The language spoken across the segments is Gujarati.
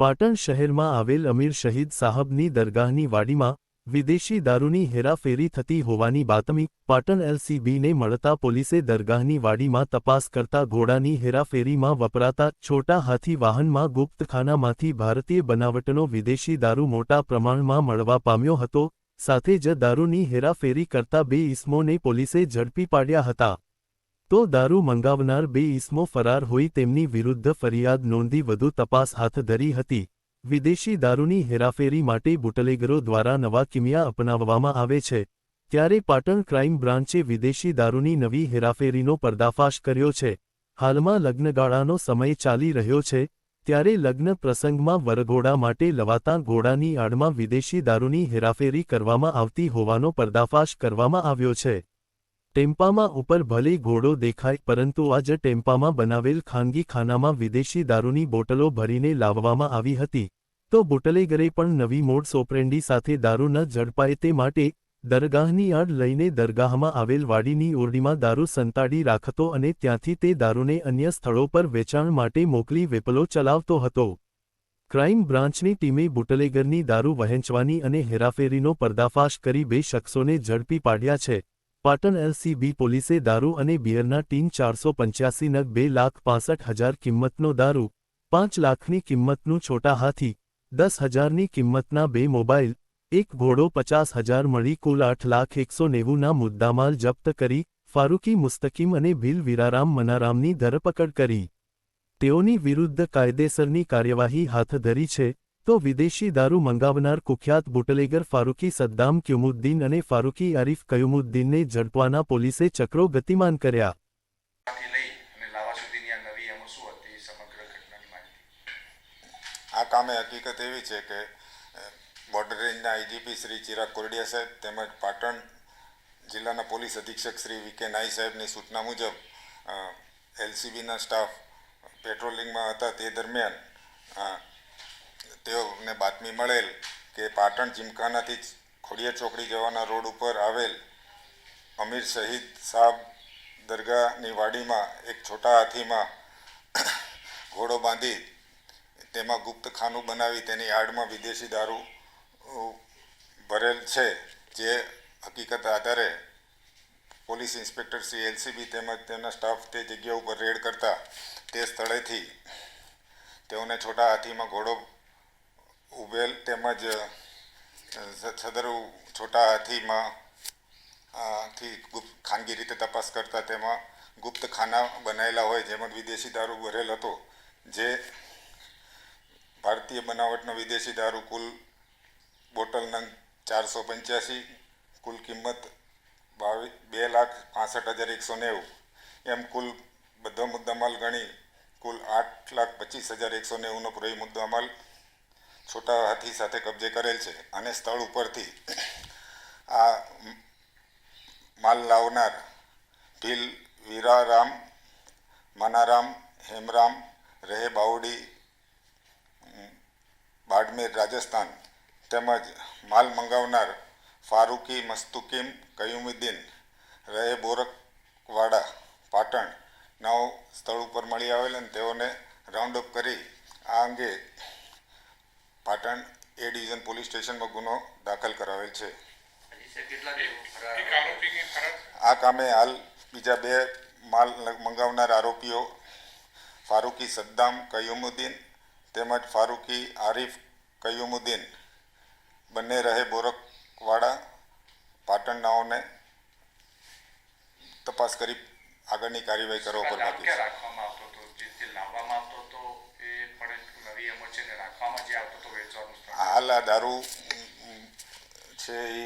પાટણ શહેરમાં આવેલ અમીર શહીદ સાહબની દરગાહની વાડીમાં વિદેશી દારૂની હેરાફેરી થતી હોવાની બાતમી પાટણ એલસીબીને મળતા પોલીસે દરગાહની વાડીમાં તપાસ કરતા ઘોડાની હેરાફેરીમાં વપરાતા છોટા હાથી વાહનમાં ગુપ્તખાનામાંથી ભારતીય બનાવટનો વિદેશી દારૂ મોટા પ્રમાણમાં મળવા પામ્યો હતો, સાથે જ દારૂની હેરાફેરી કરતા 2 ઇસમોને પોલીસે ઝડપી પાડ્યા હતા. તો દારૂ મંગાવનાર 2 ઇસમો ફરાર હોઈ તેમની વિરુદ્ધ ફરિયાદ નોંધી વધુ તપાસ હાથ ધરી હતી. વિદેશી દારૂની હેરાફેરી માટે બુટલેગરો દ્વારા નવા કિમિયા અપનાવવામાં આવે છે, ત્યારે પાટણ ક્રાઇમ બ્રાન્ચે વિદેશી દારૂની નવી હેરાફેરીનો પર્દાફાશ કર્યો છે. હાલમાં લગ્નગાળાનો સમય ચાલી રહ્યો છે, ત્યારે લગ્ન પ્રસંગમાં વરઘોડા માટે લવાતા ઘોડાની આડમાં વિદેશી દારૂની હેરાફેરી કરવામાં આવતી હોવાનો પર્દાફાશ કરવામાં આવ્યો છે. ટેમ્પામાં ઉપર ભલે ઘોડો દેખાય પરંતુ આ જ ટેમ્પામાં બનાવેલ ખાનગી ખાનામાં વિદેશી દારૂની બોટલો ભરીને લાવવામાં આવી હતી. તો બુટલેગરે પણ નવી મોડસ ઓપરેન્ડી સાથે દારૂ ન ઝડપાય તે માટે દરગાહની આડ લઈને દરગાહમાં આવેલ વાડીની ઓરડીમાં દારૂ સંતાડી રાખતો અને ત્યાંથી તે દારૂને અન્ય સ્થળો પર વેચાણ માટે મોકલી વેપલો ચલાવતો હતો. ક્રાઇમ બ્રાન્ચની ટીમે બુટલેગરની દારૂ વહેંચવાની અને હેરાફેરીનો પર્દાફાશ કરી 2 શખ્સોને ઝડપી પાડ્યા છે. પાટણ એલસીબી પોલીસે દારૂ અને બિયરના ટીન 485 નગ 2,65,000 કિંમતનો દારૂ, 5 લાખની કિંમતનું છોટા હાથી, 10,000ની કિંમતના 2 મોબાઈલ, 1 ઘોડો 50,000 મળી કુલ 8,190,000ના મુદ્દામાલ જપ્ત કરી ફારૂકી મુસ્તકીમ અને ભીલ વીરારામ મનારામની ધરપકડ કરી. તેઓની વિરુદ્ધ કાયદેસરની કાર્યવાહી હાથ ધરી છે. તો વિદેશી દારૂ મંગાવનાર કુખ્યાત બુટલેગર ફારૂકી સદ્દામ ક્યુમુદ્દીન અને ફારૂકી આરિફ કયુમુદ્દીનને ઝડપવાના પોલીસે ચક્રો ગતિમાન કર્યા. આ કામે હકીકત એવી છે કે બોર્ડર રેન્જના આઈજીપી શ્રી ચિરાગ કોરડિયા સાહેબ તેમજ પાટણ જિલ્લાના પોલીસ અધિક્ષક શ્રી વીકે નાઈ સાહેબની સૂચના મુજબ એલસીબીના સ્ટાફ પેટ્રોલિંગમાં હતા. તે દરમિયાન તેઓને બાતમી મળેલ કે પાટણ જીમખાનાથી ખોડિયાર ચોકડી જવાના રોડ ઉપર આવેલ અમીર શહીદ સાહબ દરગાહની વાડીમાં એક છોટા હાથીમાં ઘોડો બાંધી તેમાં ગુપ્ત ખાનું બનાવી તેની આડમાં વિદેશી દારૂ ભરેલ છે, જે હકીકત આધારે પોલીસ ઇન્સ્પેક્ટર શ્રી એલસીબી તેમજ તેમના સ્ટાફ તે જગ્યા ઉપર રેડ કરતા તે સ્થળેથી તેઓને છોટા હાથીમાં ઘોડો ઉભેલ તેમજ સદર છોટા હાથીમાં ખાનગી રીતે તપાસ કરતા તેમાં ગુપ્ત ખાના બનાવેલા હોય જેમાં વિદેશી દારૂ ભરેલ હતો, જે ભારતીય બનાવટનો વિદેશી દારૂ કુલ બોટલ નંગ 485, કુલ કિંમત 2,65,190, એમ કુલ બધો મુદ્દામાલ ગણી કુલ 8,25,190નો પૂરો મુદ્દામાલ છોટા હાથી સાથે કબજે કરેલ છે. અને સ્થળ ઉપરથી આ માલ લાવનાર ભીલ વીરારામ મનારામ હેમરામ રહે બાવડી બાડમેર રાજસ્થાન તેમજ માલ મંગાવનાર ફારૂકી મસ્તુકીમ કયુમુદ્દીન રહે બોરકવાડા પાટણ નાઓ સ્થળ ઉપર મળી આવેલ અને તેઓને રાઉન્ડ અપ કરી આ અંગે પાટણ એ ડિવિઝન પોલીસ સ્ટેશનમાં ગુનો દાખલ કરાવેલ છે. આ કામે હાલ બીજા 2 માલ મંગાવનાર આરોપીઓ ફારૂકી સદ્દામ કયુમુદ્દીન તેમજ ફારૂકી આરિફ કયુમુદ્દીન બંને રહે બોરકવાડા પાટણ નાઓને તપાસ કરી આગળની કાર્યવાહી કરવા પર બાકી છે. હાલ આ દારૂ છે એ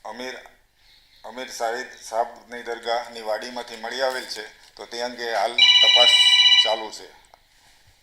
અમીર શહીદ સાહેબની દરગાહની વાડીમાંથી મળી આવેલ છે, તો તે અંગે હાલ તપાસ ચાલુ છે.